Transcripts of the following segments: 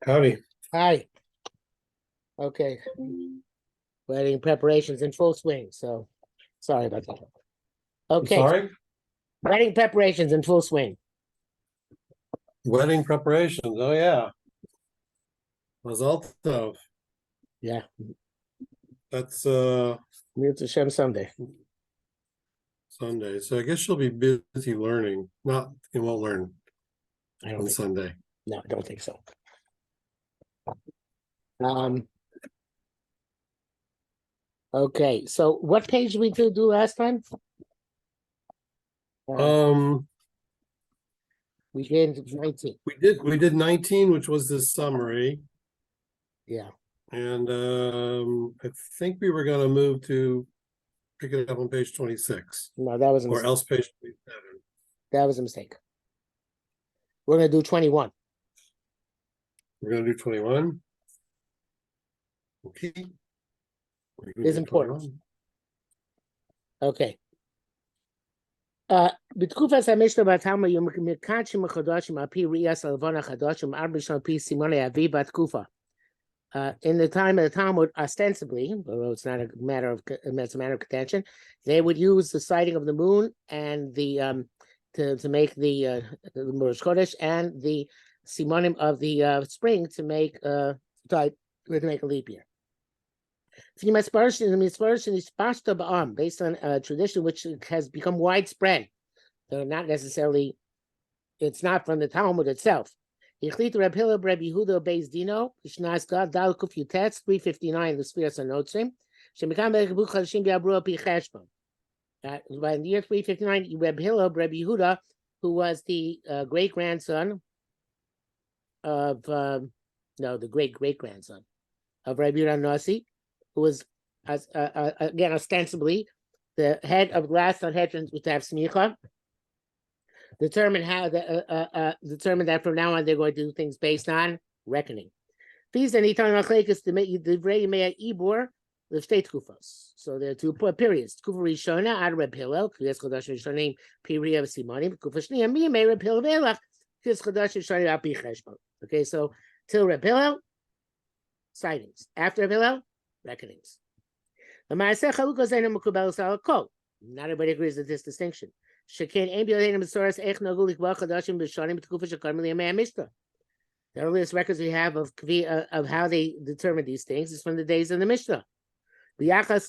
Howdy. Hi. Okay. Wedding preparations in full swing. So sorry about that. I'm Okay. sorry? Wedding preparations in full swing. Wedding preparations. Oh, yeah. Mazal Yeah. That's It's Hashem Sunday. Sunday. So I guess you'll be busy learning. Not, you won't learn I don't on think Sunday. No, I don't think so. Okay. So what page did we do last time? We did 19. We did 19, which was the summary. Yeah. And I think we were gonna move to pick it up on page 26. No, that was a Or mistake. else page 27. That was a mistake. We're gonna do 21. We're gonna do 21. Okay. It's important. 21. Okay. בתקופת המשנה בתלמוד יום מקדשים החדשים על פי ראיית הלבן החדשים 4 שנים על פי סימון העברי בתקופה. In the time of the Talmud, ostensibly, although it's not a matter of contention, they would use the sighting of the moon and the to make the Morosh Chodesh and the simonim of the spring to make a leap year. Based on a tradition which has become widespread, though not necessarily, it's not from the Talmud itself. Rabbi Yehuda Beis Dino, Shnas Gad Dal Kuf Yutetz 359, the Spheres Anotzim. Shemikam Be'Gebu Chadashim Be'Abru Pi Cheshbon. By the year 359, Rabbi Yehuda, who was the great grandson of the great grandson of Rabbi Nasi, who was again ostensibly the head of last Sanhedrin with have smicha, determined that from now on they're going to do things based on reckoning. So there are 2 periods. Kufa Rishona ad Reb Hillel, Kriyas Chodesh Rishonim, Piriya Simonim, Kufa Shniya Miyamei Reb Hillel Velach, Kriyas Chodesh Rishonim Al Pi Cheshbon. Okay, so till Reb Hillel, sightings. After Reb Hillel, reckonings. Not everybody agrees with this distinction. The earliest records we have of how they determine these things is from the days of the Mishnah. Ain't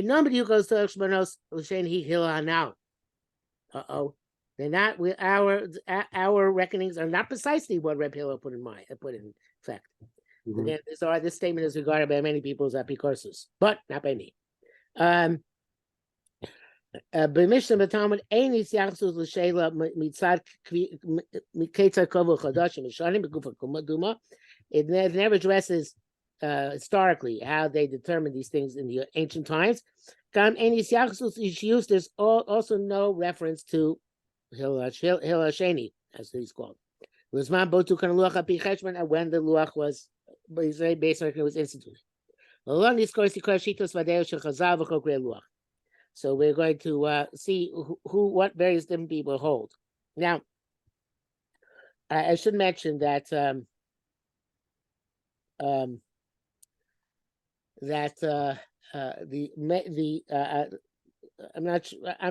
nobody who goes to Shmanos L'Shen Hillel now. They're not. Our reckonings are not precisely what Reb Hillel put in effect. Mm-hmm. Again, this statement is regarded by many people as apikoursus, but not by me. B'Mishnah B'Talmud Einis Yachsus L'Sheila Mitzad Miketza Kovu Chadashim Mishanim B'Gufa Kumaduma. It never addresses historically how they determined these things in the ancient times. Gam Einis Yachsus Yishiyus. There's also no reference to Hillel Sheni, as he's called. When the Luach was basically was instituted. So we're going to see what various different people hold. Now, I should mention that I'm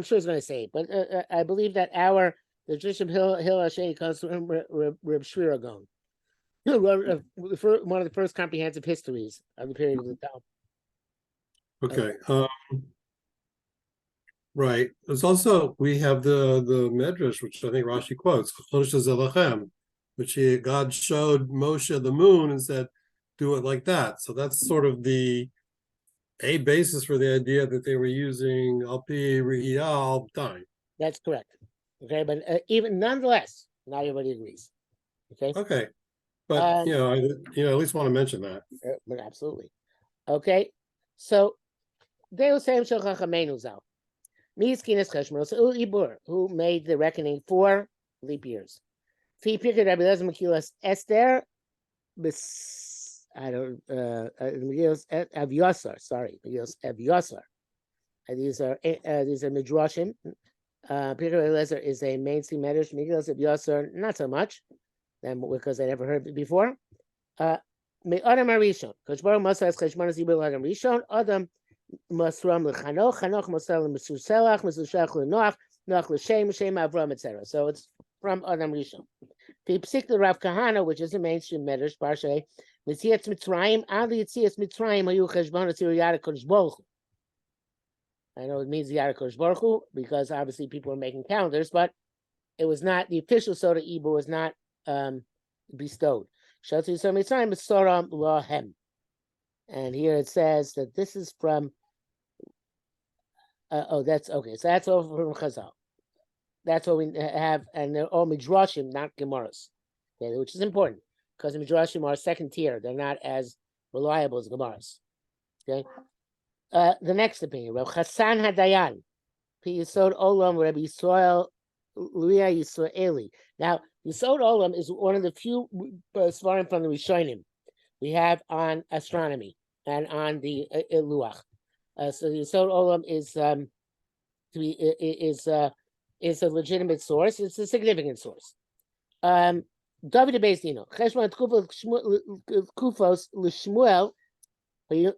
sure it's going to say it, but I believe that the tradition of Hillel Sheni comes from Reb Shira Gaon, one of the first comprehensive histories of the period of the Talmud. Okay. Right. There's also, we have the Medrash, which I think Rashi quotes, which God showed Moshe the moon and said, do it like that. So that's sort of a basis for the idea that they were using Alpi Riyah all the time. That's correct. Okay, but even nonetheless, not everybody agrees. Okay, but I at least want to mention that. But absolutely. Okay, so Deo Sam Shachachamenu Zal, Miskinas Cheshmos Ibur, who made the reckoning for leap years. Fi Pikir Rabbi Lezer Mekilas Esther, Mekilas Avyasar. Sorry, Mekilas Avyasar. These are midrashim. Pirkei Eliezer is a mainstream medrash. Megillas of Yosser, not so much, because I never heard it before. Me Adam Arishon, Kosh Baruch Mosar Es Cheshbonos Yibel Adam Rishon, Adam Mosram LeChanoch, Chanoch Mosar LeMesuselach, Mesuselach LeNoach, Noach LeShem, Shem Avram, etc. So it's from Adam Rishon. The Psik Rav Kahana, which is a mainstream medrash, Parshay, Mitzias Mitzrayim, Ali Yitzias Mitzrayim, Hayu Cheshbonos Yiriyad Kosh Baruch. I know it means Yad Kosh Baruch Hu, because obviously people were making calendars, but it was not, the official Soda Ibur was not bestowed. And here it says that this is from, that's okay. So that's all from Chazal. That's what we have, and they're all Midrashim, not Gemaras, okay, which is important, because the Midrashim are second tier. They're not as reliable as Gemaras, okay? The next opinion, Rav Chassan Hadayan, Pi Yisod Olam, Rabbi Yisrael, Luia Yisraeli. Now, Yisod Olam is one of the few svarim from the Rishonim we have on astronomy and on the Luach. So the Yisod Olam is a legitimate source. It's a significant source. David Beis Dino, Cheshbon Kufos L'Shmuel. The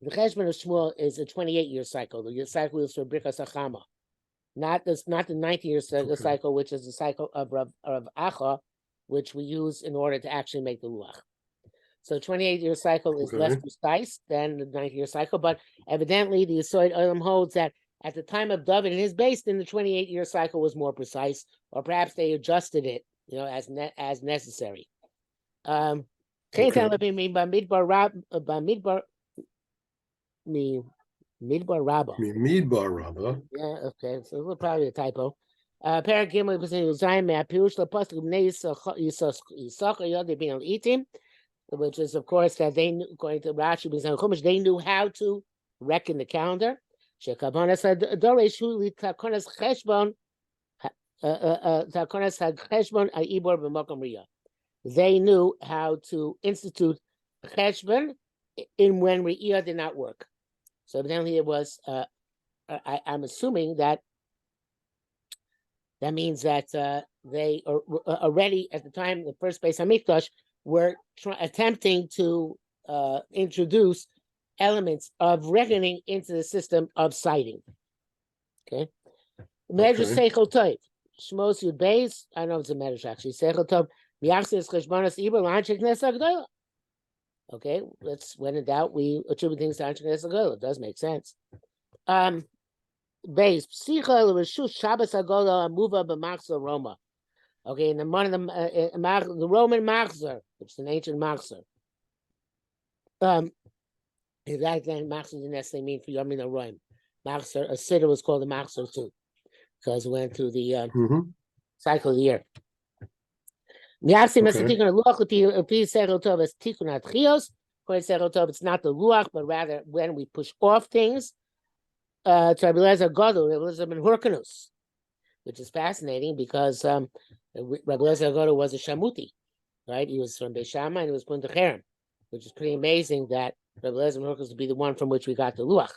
Cheshbon of Shmuel is a 28-year cycle. The cycle is for Birchas Achama, not the 19-year cycle, which is the cycle of Acha, which we use in order to actually make the Luach. So 28-year cycle is less precise than the 19-year cycle, but evidently the Yesod Olam holds that at the time of David and his base, then the 28-year cycle was more precise, or perhaps they adjusted it, as necessary. Midbar Rabbah. Yeah, okay, so probably a typo. Paragimel which is, of course, that they knew, according to Rashi, they knew how to reckon the calendar. They knew how to institute cheshbon in when Re'iyah did not work. So evidently it was, I'm assuming that means that they are already, at the time, the first Beis HaMikdash, were attempting to introduce elements of reckoning into the system of sighting. Okay. Medrash Seichel Tov. Shmos Yud Beis. I know it's a medrash actually. Seichel Tov. Miachsis Cheshbonos Iber L'Anshei Knesset HaGedolah. Okay, when in doubt, we attribute things to Anshei Knesset HaGedolah. It does make sense. Beis Psicha L'Reshus Shabbos HaGedolah Amuva B'Machzor Roma. Okay, in the Roman Machzor, which is an ancient Machzor. That then Machzor didn't necessarily mean for Yom Roim. Machzor, a sitter was called a Machzor too, because it went through the cycle of the year. It's not the Luach, but rather when we push off things. Rabbi Eliezer ben Hyrcanus, which is fascinating because Rabbi Eliezer Godo was a Shamuti, right? He was from Beis Shammai and he was put into Shearim, which is pretty amazing that Rabbi Eliezer ben Hyrcanus would be the one from which we got the Luach.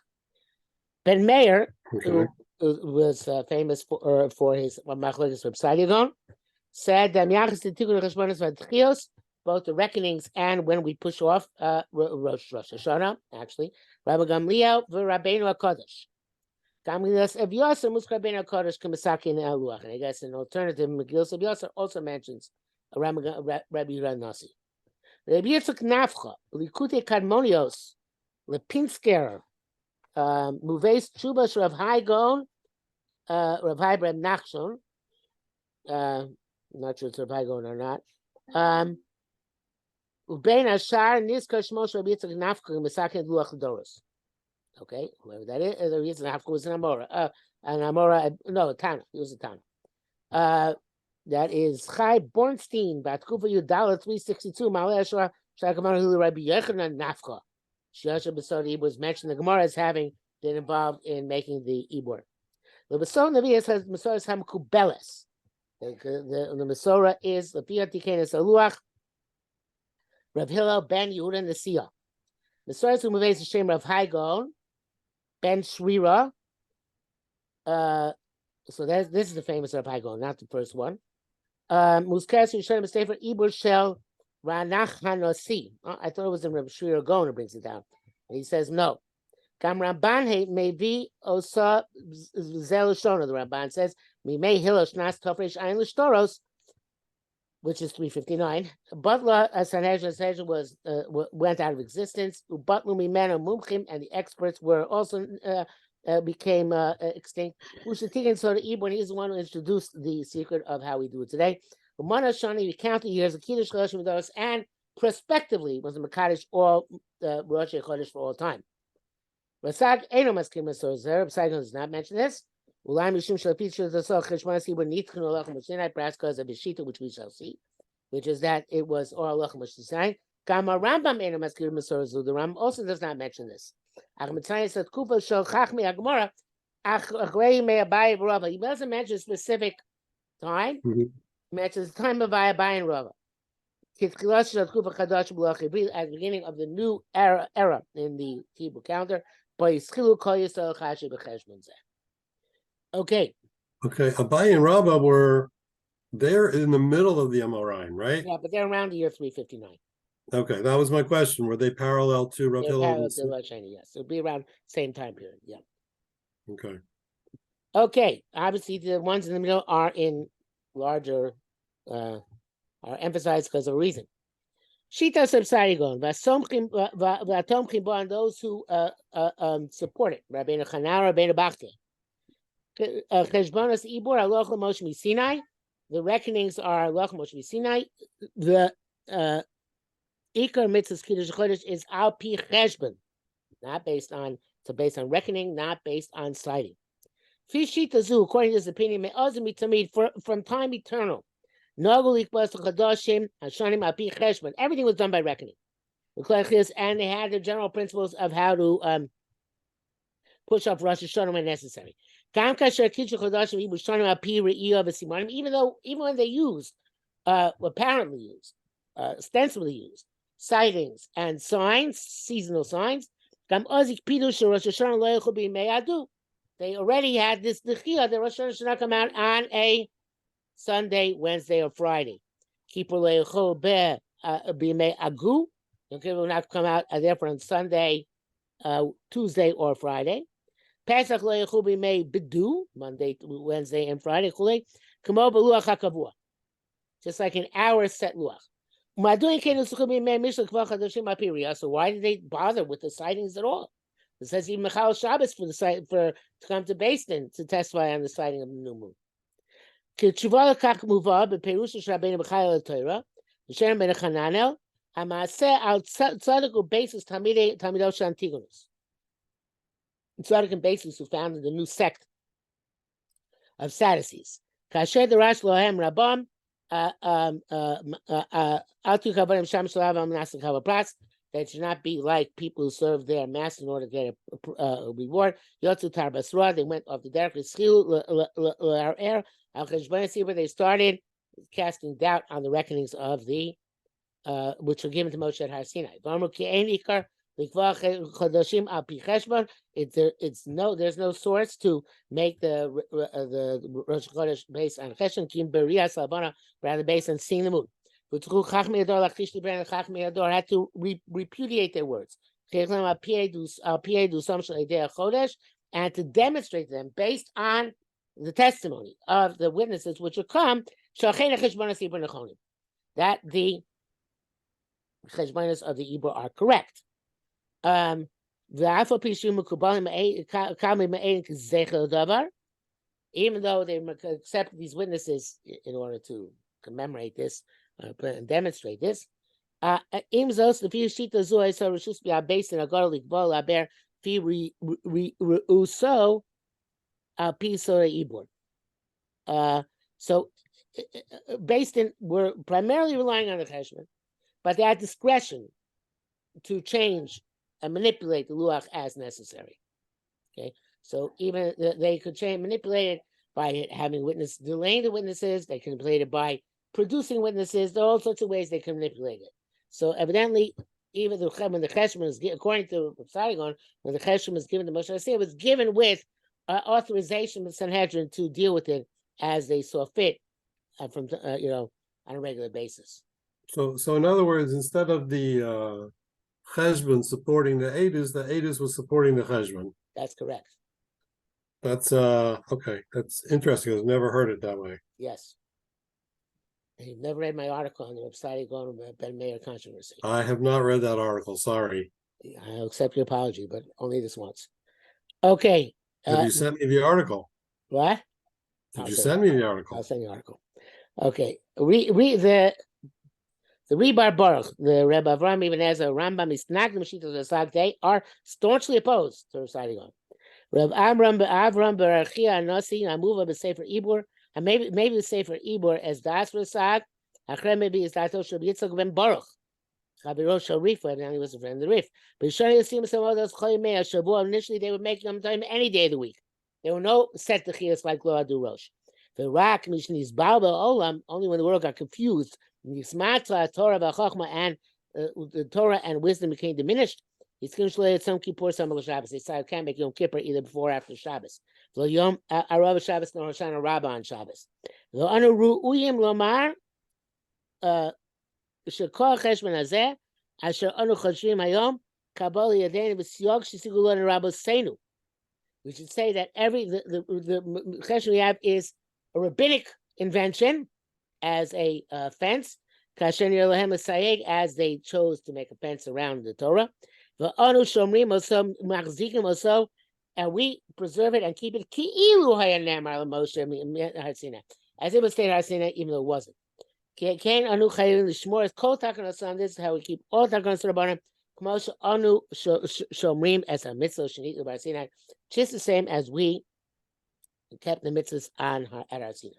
Ben Meir, who was famous for his Machlokes Reb Sadigon, said that both the reckonings and when we push off Rosh Hashanah, actually, Rabbi Gamliel v'Rabbeinu HaKadosh. Gamliel of Yosser mus Rabbeinu HaKadosh k'Mesakin Luach. And I guess an alternative, Megillah of Yosser also mentions Rabbi Yehuda Nasi. Rabbi Yitzchak Nafcha, Likutei Kadmonios, Lepinsker, Muveis Chubash Rav Hai Gaon, Rav Hai Breb Nachshon. Not sure it's Rav Hai Gaon or not. Ubein Ashar Nizkar Shmosh Rabbi Yitzchak Nafcha Mesakin Luach Doros. Okay, whoever that is, Rabbi Yitzchak Nafcha was an Amora. No, a Tana. He was a Tana. That is Chai Bornstein, Batkufa Yudala 362, Malay Ashar Shakamana Hulu Rabbi Yechanan Nafcha. Shiasha Besodi was mentioned the Gemara as having been involved in making the Ibor. The Besod Navi says Masorah Hamkubeles. The Masorah is the Piyat Tikenes Luach. Rav Hillel ben Yehuda Nesiah. The source who moves the Shearim of Haigon, Ben Shrira. So this is the famous Rav Haigon, not the first one. Muskes Yisharim sefer Ibur Shel Ranach Hanosi. I thought it was in Rav Shrira Gaon who brings it down. And he says no. Gam Ramban Mevi Osa Zel Shona. The Ramban says Mi Mei Hilosh Nas Tofresh Ein Lishtoros, which is 359. Butler Sanhedrin was went out of existence. Butler Mimeno Mumchim, and the experts were also became extinct. Ushatigan so the Ibn, he's the one who introduced the secret of how we do it today. Umana Shani, we count the years of Kiddush Chodesh Midos, and prospectively was the Makadosh all Rosh Chodesh for all time. Rasag Eno Maskim Masorzer, Rasag does not mention this. Ulai Mishum Shalapit the Sol Cheshmanas Ibn Nitchin Olach Moshinai, perhaps because of Beshita, which we shall see, which is that it was all Olach Moshinai. Gama Rambam Eno Maskim Masorzer, the Ram also does not mention this. He doesn't mention a specific time. He mentions the time of Abai and Rava. At the beginning of the new era in the Hebrew calendar. Okay. Okay, Abai and Rava were there in the middle of the Amoraim, right? Yeah, but they're around the year 359. Okay, that was my question. Were they parallel to Rav Hillel? Yes, it'll be around same time period. Yeah. Okay. Okay. Obviously, the ones in the middle are in larger, are emphasized because of a reason. Shita Sarigon, and those who support it. Rabbeinu Chanara, Rabbeinu Bachte. Cheshbonos Ibor, Aloch Moshe Misinai. The reckonings are Aloch Moshe Misinai. The Ikar mitzvahs Kiddush Chodesh is al pi cheshbon, not based on reckoning, not based on citing. Fishita zu, according to this opinion, me'ozim mitamid, from time eternal. Nogul ikbas chadashim hashanim al pi cheshbon. Everything was done by reckoning. And they had the general principles of how to push up Rosh Hashanah when necessary. Even when they used, apparently used, ostensibly used, sightings and signs, seasonal signs. They already had this dechia that Rosh Hashanah should not come out on a Sunday, Wednesday, or Friday. Okay, will not come out therefore on Sunday, Tuesday, or Friday. Pesach bidu, Monday, Wednesday, and Friday. Just like an hour set luach. So why did they bother with the sightings at all? It says even Michal Shabbos to come to Beis Din to testify on the sighting of the new moon. Tzaddik and Basis, who founded the new sect of Sadducees. Kasher the Rash Lohem Rabam. That should not be like people who serve their master in order to get a reward. Yotzu Tar Basra, they went off the derech. They started casting doubt on the reckonings of the which were given to Moshe at Har Sinai. There's no source to make the Rosh Chodesh based on Cheshvan, Kim Beria Salbana, rather based on seeing the moon. Chachmei Hador had to repudiate their words and to demonstrate them based on the testimony of the witnesses which will come that the cheshbonos of the Ibor are correct. Even though they accept these witnesses in order to commemorate this and demonstrate this, so based in, we're primarily relying on the cheshbon, but they had discretion to change and manipulate the luach as necessary. Okay, so even they could manipulate it by having delaying the witnesses. They can manipulate it by producing witnesses. There are all sorts of ways they can manipulate it. So evidently, even when the cheshbon is according to Sarigon, when the cheshbon is given to Moshe Rabbeinu, it was given with authorization of Sanhedrin to deal with it as they saw fit, from on a regular basis. So in other words, instead of the cheshbon supporting the Eidus was supporting the cheshbon. That's correct. That's okay. That's interesting. I've never heard it that way. Yes. And you've never read my article on the website going to Ben Meir controversy. I have not read that article. Sorry. I'll accept your apology, but only this once. Okay. Have you sent me the article? What? Did you send me the article? I'll send you the article. Okay. The Rebar Baruch, the Rebbe Avram Ibn Ezra, Rambam, Misnagdim, Shita Zasag, they are staunchly opposed to reciting on. Reb Avram Berachia Anasi, Amuva B'Sefer Ibur, and maybe the Sefer Ibur as Das Rasag, Achrem maybe is Dato Shab Yitzchak Ben Baruch. Chabiro Sharif, and he was a friend of the Rif. But Shani Yasim some of those Choymei Shavua, initially they were making them time any day of the week. There were no set techias like Lo Adu Rosh. The Rak Mishnis Balba Olam, only when the world got confused, Nismatra Torah V'Chochma and the Torah and wisdom became diminished. It's going to show some Kippur, some Shabbos. They said can't make Yom Kippur either before or after Shabbos. Lo Yom Arava Shabbos nor Hoshana Rabbah on Shabbos. Lo Anu Ru'uyim Lomar Shekol Cheshbon Hazeh Asher Anu Chodshim Hayom Kabal Yadein V'Siyog Shesigulo Rabbo Seinu. We should say that the cheshbon we have is a rabbinic invention as a fence. Kasher Nirlahem Sayeg, as they chose to make a fence around the Torah. V'anu Shomrim also Machzikim also, and we preserve it and keep it Ki'ilu Hayanamar Moshe Harsina, as it was stated Harsina, even though it wasn't. Kain Anu Chayim Lishmor is Kol Takon Asan. This is how we keep all Takon Sarabanim. K'moshe Anu Shomrim as a mitzvah Shenit Ubar, just the same as we kept the mitzvahs on at our Sinai.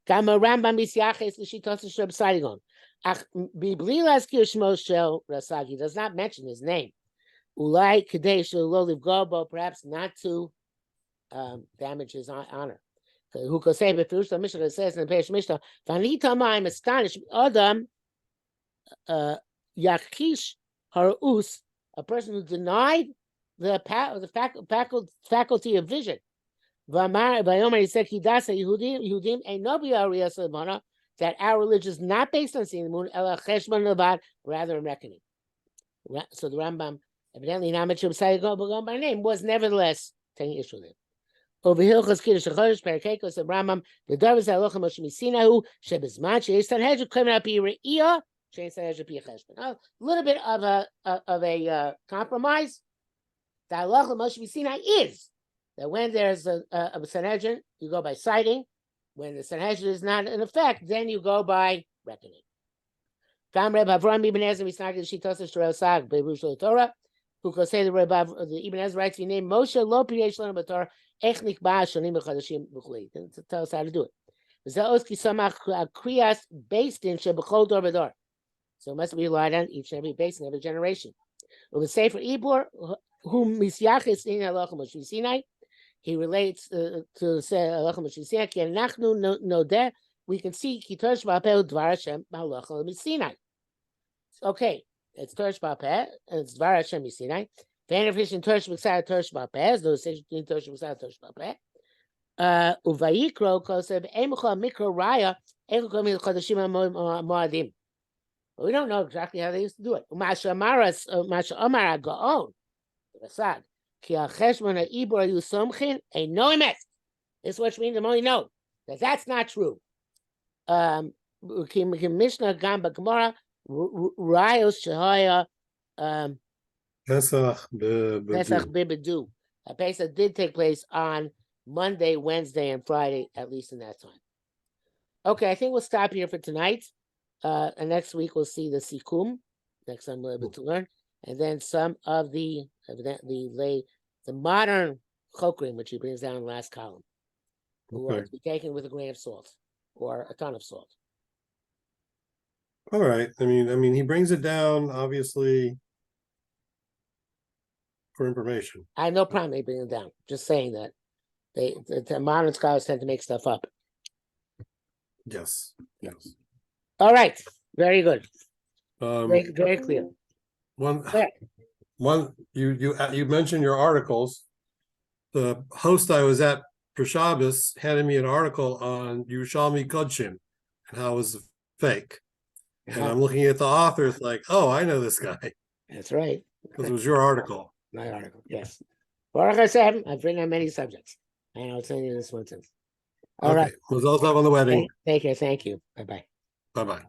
Kama Rambam Bisyaches L'Shitos Sheb Saigon. Ach Bibli Laskir Shmo Shel Rasagi does not mention his name. Ulai Kadesh Lo Livgobo, perhaps not to damage his honor. Who could say Befirush the Mishnah says in the Peish Mishnah, Vanita I'm astonished. Adam Yakish Harus, a person who denied the faculty of vision. Vayomer, he said, Hidasa Yehudim ain't no bi'ariyas that our religion is not based on seeing the moon, ela cheshbon levad, rather reckoning. So the Rambam, evidently not much of by name, was nevertheless taking issue with it. Over Hilchos Kiddush HaChodesh, Perakekos, the Rambam, the Darvas HaLocha Moshe Misinahu, Shebizman, Sheish Sanhedrin, Klim Al Pi Re'iyah, Sheish Sanhedrin Pi Cheshbon. A little bit of a compromise. The Halacha Moshe Misinahu is that when there's a Sanhedrin, you go by citing. When the Sanhedrin is not in effect, then you go by reckoning. Kamreb Avram Ibn Ezra Misnagid Shitos Shorel Sag Berushal Torah. Who could say the Ibn Ezra writes, "We name Moshe Lo Piresh Lanu B'Torah Echnik Ba Shonim B'Chadashim B'Chulei." To tell us how to do it. Zeoski Samach Kriyas based in Shebechol Dor B'Dor. So it must be relied on each and every base in every generation. With the sefer Ibor, whom Misyachis in Halacha Moshe Sinai. He relates to say Halacha Moshe Sinai. Ki Anachnu Nodeh. We can see Ki Torah Sheba'al Dvar Hashem Halacha Moshe Sinai. Okay, it's Torah Sheba'al and it's Dvar Hashem Moshe Sinai. Van efficient Torah Sheba'al Torah Sheba'al. Those things between Torah Sheba'al Torah Sheba'al. Uvayikro Kosev Emucha Mikro Raya Emucha Mil Chodashim Moadim. We don't know exactly how they used to do it. Masha Amar Gaon. Rasad. Ki Cheshbon Ibor Yusomchin ain't no emes. This is what means. I'm only know that that's not true. Mishnah Gamba Gemara Rayos Shehaya Pesach Bibedu. Pesach did take place on Monday, Wednesday, and Friday, at least in that time. Okay, I think we'll stop here for tonight. And next week we'll see the Sikum. Next time we'll be able to learn. And then some of the modern chokrim, which he brings down in the last column, who are to be taken with a grain of salt or a ton of salt. All right. I mean, he brings it down obviously for information. I have no problem they bring it down. Just saying that the modern scholars tend to make stuff up. Yes. All right. Very good. Very clear. You mentioned your articles. The host I was at for Shabbos handed me an article on Yerushalmi Kodshim and how it was fake. And I'm looking at the author, it's like, oh, I know this guy. That's right. Because it was your article. My article, yes. Baruch Hashem, I've written on many subjects. And I'll tell you this one thing. All right. Mazal tov on the wedding. Take care. Thank you. Bye-bye. Bye-bye.